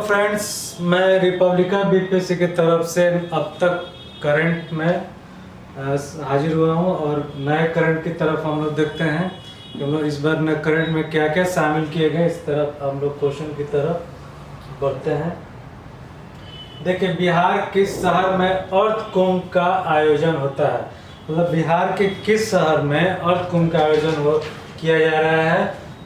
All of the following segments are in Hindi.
फ्रेंड्स, मैं रिपब्लिका बीपीएससी की तरफ से अब तक करंट में हाजिर हुआ हूं और नए करंट की तरफ हम लोग देखते हैं कि हम लोग इस बार नए करंट में क्या क्या शामिल किए गए। इस तरफ हम लोग क्वेश्चन की तरफ बढ़ते हैं। देखिए, बिहार किस शहर में अर्थ कुंभ का आयोजन होता है। मतलब बिहार के किस शहर में अर्थ कुंभ का आयोजन किया जा रहा है।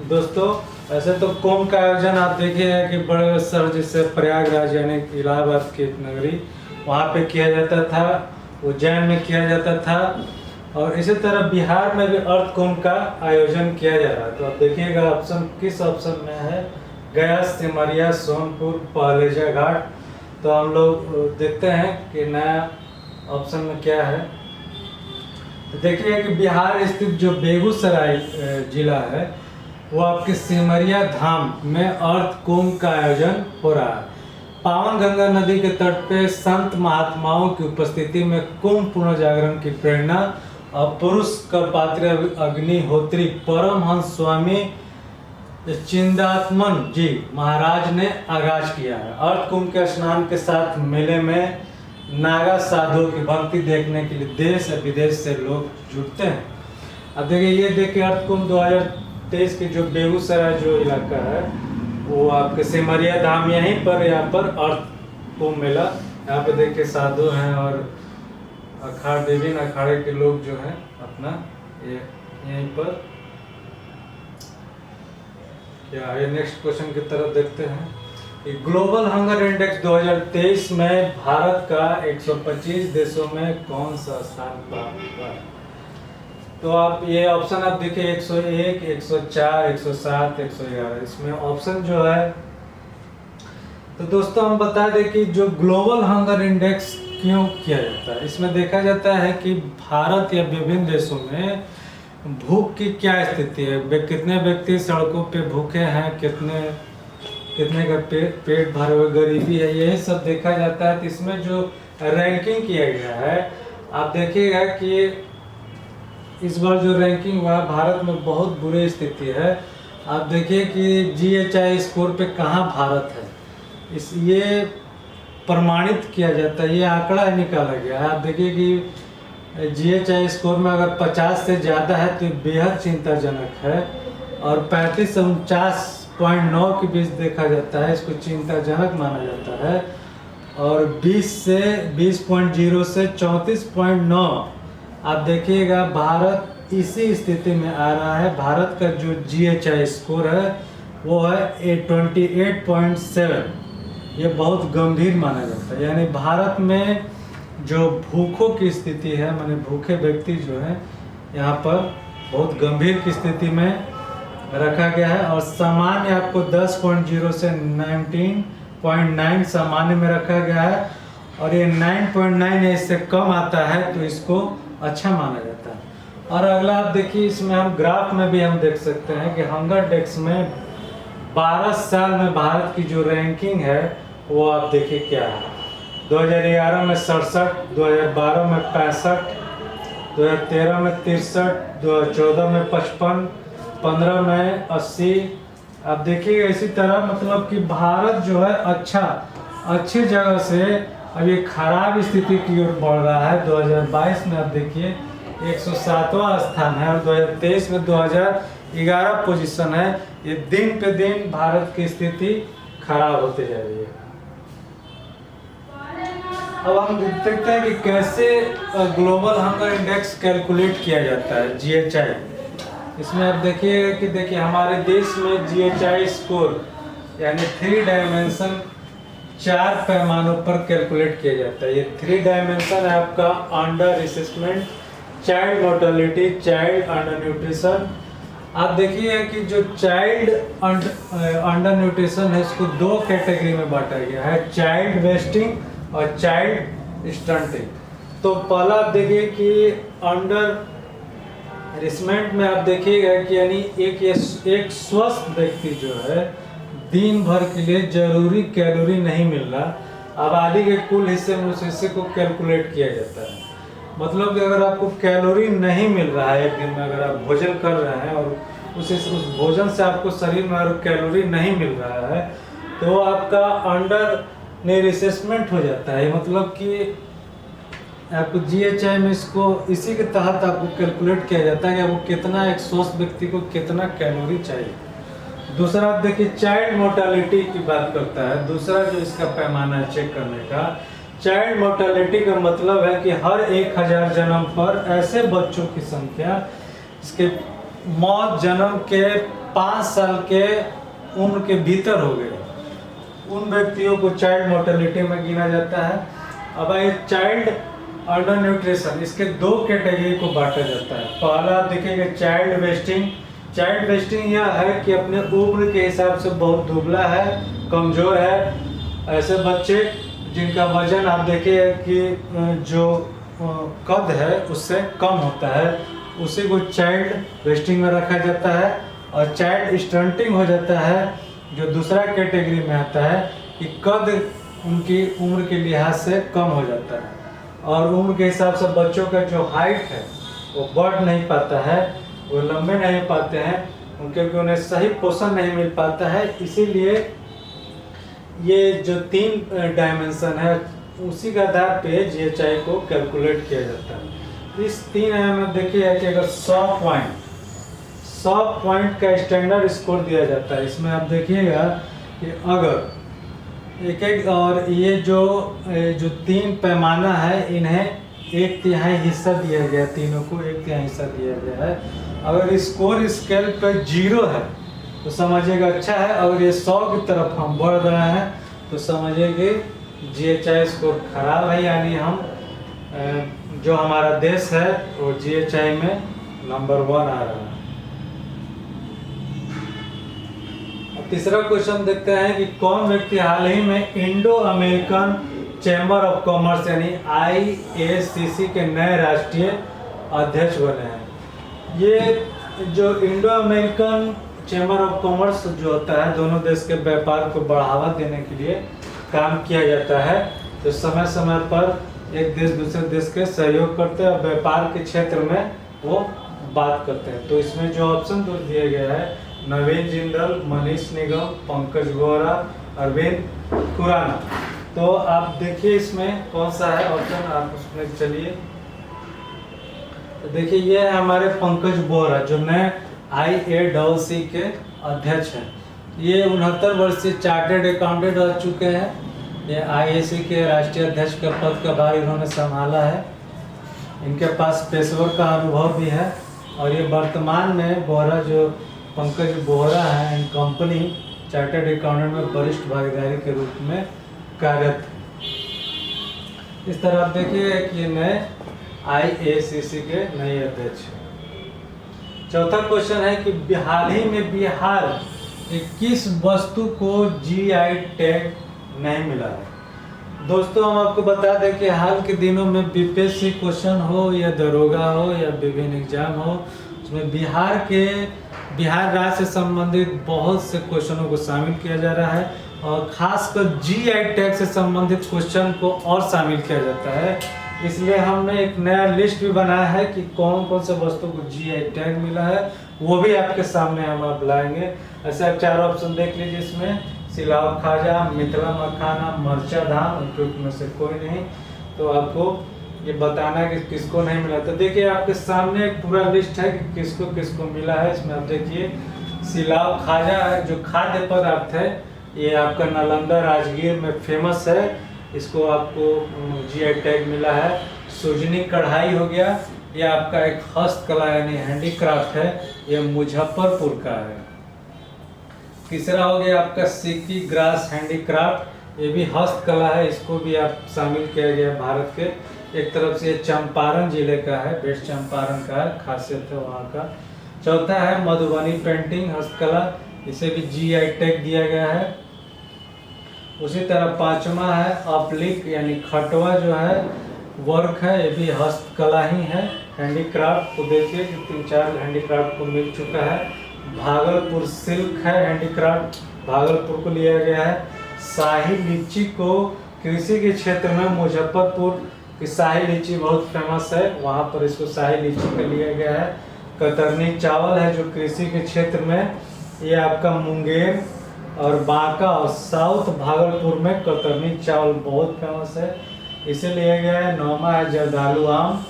दोस्तों, ऐसे तो कुंभ का आयोजन आप देखिए कि बड़े बड़े शहर जैसे प्रयागराज यानी इलाहाबाद की नगरी, वहाँ पे किया जाता था, उज्जैन में किया जाता था। और इसी तरह बिहार में भी अर्थ कुंभ का आयोजन किया जा रहा है। तो आप देखिएगा ऑप्शन किस ऑप्शन में है, गया, सिमरिया, सोनपुर, पहलेजा घाट। तो हम लोग देखते हैं कि नया ऑप्शन में क्या है। तो देखिए कि बिहार स्थित जो बेगूसराय जिला है वो आपके सिमरिया धाम में अर्थ कुंभ का आयोजन हो रहा है। पावन गंगा नदी के तट पे संत महात्माओं की उपस्थिति में कुंभ पुनर्जागरण की प्रेरणा और पुरुष कल्पात्री अग्निहोत्री परमहंस स्वामी चिंतामन जी महाराज ने आगाज किया है। अर्थ कुंभ के स्नान के साथ मेले में नागा साधुओं की भक्ति देखने के लिए देश और विदेश से लोग जुटते हैं। अब देखिए, ये देखिए अर्थ कुंभ 2023 की जो बेगूसराय जो इलाका है वो आपके सिमरिया धाम, यहीं पर यहाँ पर अर्थ कुंभ मेला। यहाँ पे देखिए साधु हैं और अखाड़ विभिन्न अखाड़े के लोग जो हैं अपना ये यहीं पर क्या है। नेक्स्ट क्वेश्चन की तरफ देखते हैं कि ग्लोबल हंगर इंडेक्स 2023 में भारत का 125 देशों में कौन सा स्थान प्राप्त हुआ। तो आप ये ऑप्शन आप देखिए 101, 104, 107, 111, इसमें ऑप्शन जो है। तो दोस्तों, हम बता दें कि जो ग्लोबल हंगर इंडेक्स क्यों किया जाता है, इसमें देखा जाता है कि भारत या विभिन्न देशों में भूख की क्या स्थिति है, कितने व्यक्ति सड़कों पे भूखे हैं, कितने का पेट भरे हुए, गरीबी है, यही सब देखा जाता है। तो इसमें जो रैंकिंग किया गया है, आप देखिएगा कि इस बार जो रैंकिंग हुआ भारत में बहुत बुरी स्थिति है। आप देखिए कि GHI स्कोर पे कहाँ भारत है, ये प्रमाणित किया जाता है, ये आंकड़ा निकाला गया है। आप देखिए कि GHI स्कोर में अगर 50 से ज़्यादा है तो बेहद चिंताजनक है, और 35 से 49.9 के बीच देखा जाता है, इसको चिंताजनक माना जाता है। और 20 से 20.0 से 34.9 आप देखिएगा भारत इसी स्थिति में आ रहा है। भारत का जो GHI स्कोर है वो है 28.7, ये बहुत गंभीर माना जाता है। यानी भारत में जो भूखों की स्थिति है, माने भूखे व्यक्ति जो है यहाँ पर बहुत गंभीर की स्थिति में रखा गया है। और सामान्य आपको 10.0 से 19.9 सामान्य में रखा गया है, और ये 9.9 है, इससे कम आता है तो इसको अच्छा माना जाता है। और अगला आप देखिए, इसमें हम ग्राफ में भी हम देख सकते हैं कि हंगर इंडेक्स में 12 साल में भारत की जो रैंकिंग है वो आप देखिए क्या है। 2011 में 67, 2012 में 65, 2013 में 63, 2014 में 55, 15 में 80। आप देखिएगा इसी तरह, मतलब कि भारत जो है अच्छी जगह से अब ये खराब स्थिति की ओर बढ़ रहा है। 2022 में आप देखिए 107वां स्थान है, और 2023 में 2011 पोजीशन है। ये दिन पे दिन भारत की स्थिति खराब होते जा रही है। अब हम देखते हैं कि कैसे ग्लोबल हंगर इंडेक्स कैलकुलेट किया जाता है, GHI। इसमें आप देखिए कि देखिए हमारे देश में GHI स्कोर यानी 3 डायमेंशन 4 पैमानों पर कैलकुलेट किया जाता है। ये 3 डायमेंशन है आपका under assessment, child mortality, child under nutrition. आप देखिए कि जो चाइल्ड अंडर न्यूट्रिशन है इसको 2 कैटेगरी में बांटा गया है, चाइल्ड वेस्टिंग और चाइल्ड स्टंटिंग। तो पहला आप देखिए कि अंडर नरिशमेंट में आप देखिएगा कि यानी एक स्वस्थ व्यक्ति जो है दिन भर के लिए जरूरी कैलोरी नहीं मिल रहा। आबादी के कुल हिस्से में उस हिस्से को कैलकुलेट किया जाता है। मतलब कि अगर आपको कैलोरी नहीं मिल रहा है, एक दिन में अगर आप भोजन कर रहे हैं और उस भोजन से आपको शरीर में अगर कैलोरी नहीं मिल रहा है तो आपका अंडर रिसेसमेंट हो जाता है। मतलब कि आपको जीएचआई में इसको इसी के तहत आपको कैलकुलेट किया जाता है कि आपको कितना, एक स्वस्थ व्यक्ति को कितना कैलोरी चाहिए। दूसरा आप देखिए चाइल्ड मोर्टालिटी की बात करता है। दूसरा जो इसका पैमाना है चेक करने का, चाइल्ड मोर्टालिटी का मतलब है कि हर 1000 जन्म पर ऐसे बच्चों की संख्या इसके मौत जन्म के 5 साल के उम्र के भीतर हो गए, उन व्यक्तियों को चाइल्ड मोर्टालिटी में गिना जाता है। अब ये चाइल्ड अंडर न्यूट्रिशन, इसके 2 कैटेगरी को बांटा जाता है। पहला आप देखेंगे चाइल्ड वेस्टिंग। चाइल्ड वेस्टिंग यह है कि अपने उम्र के हिसाब से बहुत दुबला है, कमज़ोर है, ऐसे बच्चे जिनका वजन आप देखिए कि जो कद है उससे कम होता है, उसी को चाइल्ड वेस्टिंग में रखा जाता है। और चाइल्ड स्टंटिंग हो जाता है जो दूसरा कैटेगरी में आता है कि कद उनकी उम्र के लिहाज से कम हो जाता है और उम्र के हिसाब से बच्चों का जो हाइट है वो बढ़ नहीं पाता है, वो लंबे नहीं पाते हैं, क्योंकि उन्हें सही पोषण नहीं मिल पाता है। इसीलिए ये जो 3 डायमेंशन है उसी के आधार पे जीएचआई को कैलकुलेट किया जाता है। इस 3 में देखिए कि अगर 100 पॉइंट का स्टैंडर्ड स्कोर दिया जाता है। इसमें आप देखिएगा कि अगर एक और ये जो 3 पैमाना है इन्हें 1/3 हिस्सा दिया गया, तीनों को 1/3 हिस्सा दिया गया है। अगर स्कोर स्केल पे 0 है तो समझिएगा अच्छा है, अगर ये 100 की तरफ हम बढ़ रहे हैं तो समझिए कि जीएचआई स्कोर खराब है, यानी हम जो हमारा देश है वो जीएचआई में नंबर 1 आ रहा है। तीसरा क्वेश्चन देखते हैं कि कौन व्यक्ति हाल ही में Indo American chamber of commerce यानी IACC के नए राष्ट्रीय अध्यक्ष बने हैं। ये जो Indo American chamber of commerce जो होता है, दोनों देश के व्यापार को बढ़ावा देने के लिए काम किया जाता है। तो समय समय पर एक देश दूसरे देश के सहयोग करते हैं और व्यापार के क्षेत्र में वो बात करते हैं। तो इसमें जो ऑप्शन दिया गया है, नवीन जिंदल, मनीष निगम, पंकज गोरा, अरविंद खुराना। तो आप देखिए इसमें कौन सा है ऑप्शन, आप उसमें चलिए। तो देखिए ये है हमारे पंकज बोरा जो नए IACC के अध्यक्ष हैं। ये 69 वर्षीय चार्टेड अकाउंटेंट रह चुके हैं। ये IACC के राष्ट्रीय अध्यक्ष का पद का भार इन्होंने संभाला है। इनके पास पेशेवर का अनुभव भी है और ये वर्तमान में बोरा जो पंकज बोरा है एंड कंपनी चार्टर्ड अकाउंटेंट में वरिष्ठ भागीदारी के रूप में कार्यरत है। इस तरह आप देखिए कि ये नए IACC के नए अध्यक्ष हैं। चौथा क्वेश्चन है कि हाल ही में बिहार की किस वस्तु को GI टैग नहीं मिला है। दोस्तों हम आपको बता दें कि हाल के दिनों में BPSC क्वेश्चन हो या दरोगा हो या विभिन्न एग्जाम हो, उसमें बिहार राज्य से संबंधित बहुत से क्वेश्चनों को शामिल किया जा रहा है और खासकर GI टैग से संबंधित क्वेश्चन को और शामिल किया जाता है। इसलिए हमने एक नया लिस्ट भी बनाया है कि कौन कौन से वस्तु को GI टैग मिला है, वो भी आपके सामने हम आप लाएंगे। ऐसे आप 4 ऑप्शन देख लीजिए इसमें, सिलाव खाजा, मिथिला मखाना, मरचा धान, उनके में से कोई नहीं। तो आपको ये बताना है कि किसको नहीं मिला। तो देखिए आपके सामने एक पूरा लिस्ट है कि किसको किसको मिला है। इसमें आप देखिए सिलाव खाजा जो खाद्य पदार्थ है, ये आपका नालंदा राजगीर में फेमस है, इसको आपको GI टैग मिला है। सुजनी कढ़ाई हो गया, ये आपका एक हस्तकला यानी हैंडीक्राफ्ट है, ये मुजफ्फरपुर का है। तीसरा हो गया आपका सिक्की ग्रास हैंडीक्राफ्ट, ये भी हस्तकला है, इसको भी आप शामिल किया गया भारत के। एक तरफ से चंपारण जिले का है, वेस्ट चंपारण का है, खासियत है वहाँ का। चौथा है मधुबनी पेंटिंग हस्तकला, इसे भी GI टैग दिया गया है। उसी तरह 5वां है अपलिक यानी खटवा जो है वर्क है, ये भी हस्तकला ही है, हैंडीक्राफ्ट को देखिए कि 3-4 हैंडीक्राफ्ट को मिल चुका है। भागलपुर सिल्क है हैंडीक्राफ्ट, भागलपुर को लिया गया है। शाही लीची को कृषि के क्षेत्र में मुजफ्फरपुर की शाही लीची बहुत फेमस है, वहाँ पर इसको शाही लीची का लिया गया है। कतरनी चावल है जो कृषि के क्षेत्र में, ये आपका मुंगेर और बांका और साउथ भागलपुर में कतरनी चावल बहुत फेमस है। इसे लिया गया है। 9वां है जर्दालू आम,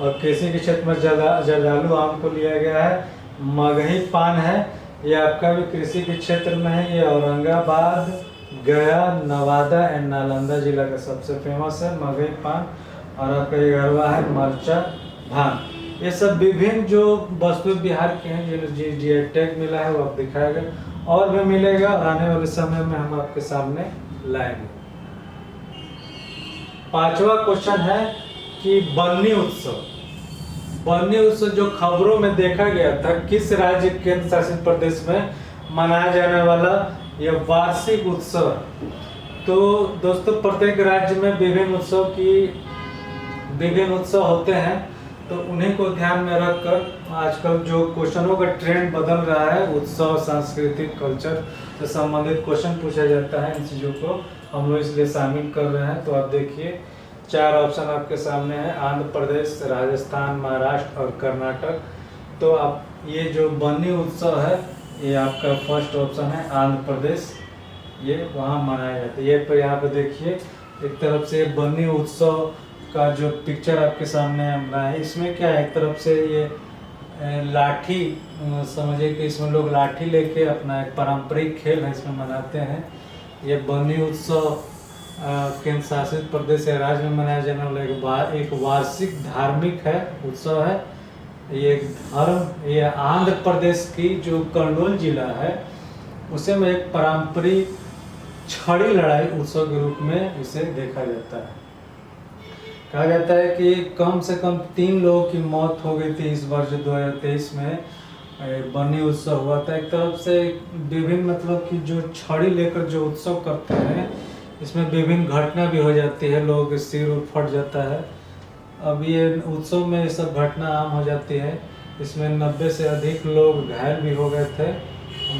और कृषि के क्षेत्र में जर्दालू आम को लिया गया है। मगही पान है, ये आपका भी कृषि के क्षेत्र में है। ये औरंगाबाद, गया, नवादा एंड नालंदा जिला का सबसे फेमस है मगही पान। और आपका 11वां है मरचा भांग। ये सब विभिन्न जो वस्तु बिहार के हैं जिन्हें जीआई टैग मिला है वो आप दिखाया गया, और भी मिलेगा आने वाले समय में हम आपके सामने लाएंगे। 5वां क्वेश्चन है कि बन्नी उत्सव। बन्नी उत्सव जो खबरों में देखा गया था, किस राज्य केंद्र शासित प्रदेश में मनाया जाने वाला यह वार्षिक उत्सव। तो दोस्तों प्रत्येक राज्य में विभिन्न उत्सव होते हैं, तो उन्हीं को ध्यान में रखकर आजकल जो क्वेश्चनों का ट्रेंड बदल रहा है, उत्सव, सांस्कृतिक, कल्चर से संबंधित क्वेश्चन पूछा जाता है। इन चीज़ों को हम लोग इसलिए शामिल कर रहे हैं। तो आप देखिए 4 ऑप्शन आपके सामने है, आंध्र प्रदेश, राजस्थान, महाराष्ट्र और कर्नाटक। तो आप ये जो बन्नी उत्सव है ये आपका फर्स्ट ऑप्शन है, आंध्र प्रदेश, ये वहाँ मनाया जाता है। ये पर यहाँ पे देखिए एक तरफ से बन्नी उत्सव का जो पिक्चर आपके सामने बना है, इसमें क्या है, एक तरफ से ये लाठी, समझिए कि इसमें लोग लाठी लेके अपना एक पारंपरिक खेल है इसमें मनाते हैं। ये बन्नी उत्सव केंद्र शासित प्रदेश या राज्य में मनाया जाने वाला एक वार्षिक धार्मिक है उत्सव है। ये आंध्र प्रदेश की जो कर्नूल जिला है उसे में एक पारंपरिक छड़ी लड़ाई उत्सव के रूप में इसे देखा जाता है। कहा जाता है कि कम से कम 3 लोगों की मौत हो गई थी इस वर्ष 2023 में बन्नी उत्सव हुआ था। एक तरफ से विभिन्न मतलब कि जो छड़ी लेकर जो उत्सव करते हैं इसमें विभिन्न घटना भी हो जाती है, लोगों के सिर फट जाता है। अब ये उत्सव में ये सब घटना आम हो जाती है। इसमें 90 से अधिक लोग घायल भी हो गए थे।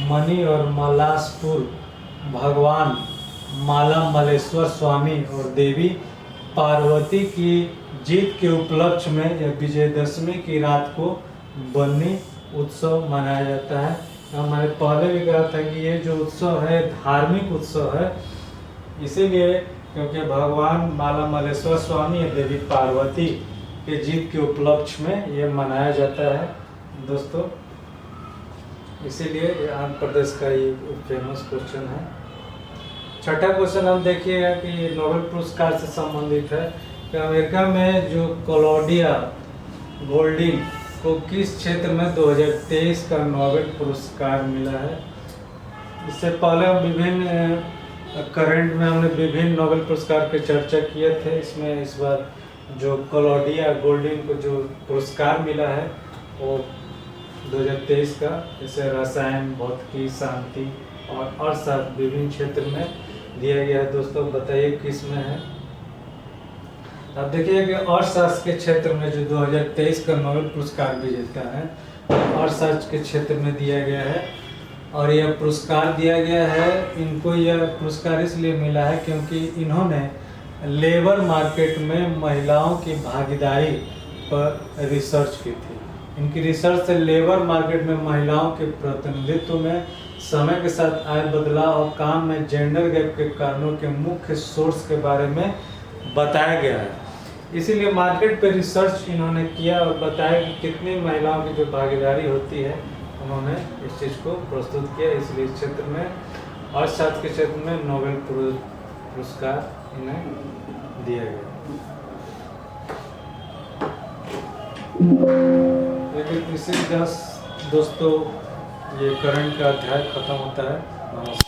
मनी और मलासपुर भगवान माला मलेश्वर स्वामी और देवी पार्वती की जीत के उपलक्ष्य में या विजयदशमी की रात को बन्नी उत्सव मनाया जाता है। मैंने पहले भी कहा था कि ये जो उत्सव है धार्मिक उत्सव है, इसीलिए क्योंकि भगवान माला मलेश्वर स्वामी या देवी पार्वती के जीत के उपलक्ष्य में ये मनाया जाता है दोस्तों। इसीलिए आंध्र प्रदेश का ये फेमस क्वेश्चन है। 6ठा क्वेश्चन हम देखिएगा कि ये नोबेल पुरस्कार से संबंधित है कि अमेरिका में जो क्लॉडिया गोल्डिन को किस क्षेत्र में 2023 का नोबेल पुरस्कार मिला है। इससे पहले हम विभिन्न करंट में हमने विभिन्न नोबेल पुरस्कार पे चर्चा किए थे। इसमें इस बार जो क्लॉडिया गोल्डिन को जो पुरस्कार मिला है वो 2023 का, जैसे रसायन, भौतिकी, शांति और अर्थशास्त्र विभिन्न क्षेत्र में दिया गया है। दोस्तों बताइए किस में है। अब देखिए कि अर्थशास्त्र के क्षेत्र में जो 2023 का नोबेल पुरस्कार विजेता है अर्थशास्त्र के क्षेत्र में दिया गया है। और यह पुरस्कार दिया गया है, इनको यह पुरस्कार इसलिए मिला है क्योंकि इन्होंने लेबर मार्केट में महिलाओं की भागीदारी पर रिसर्च की थी। इनकी रिसर्च से लेबर मार्केट में महिलाओं के प्रतिनिधित्व में समय के साथ आए बदलाव और काम में जेंडर गैप के कारणों के मुख्य सोर्स के बारे में बताया गया है। इसीलिए मार्केट पे रिसर्च इन्होंने किया और बताया कि कितनी महिलाओं की जो भागीदारी होती है, उन्होंने इस चीज़ को प्रस्तुत किया। इसलिए इस क्षेत्र में अर्थशास्त्र के क्षेत्र में नोबेल पुरस्कार इन्हें दिया गया। लेकिन इसी दोस्तों ये करंट का अध्याय खत्म होता है। नमस्कार।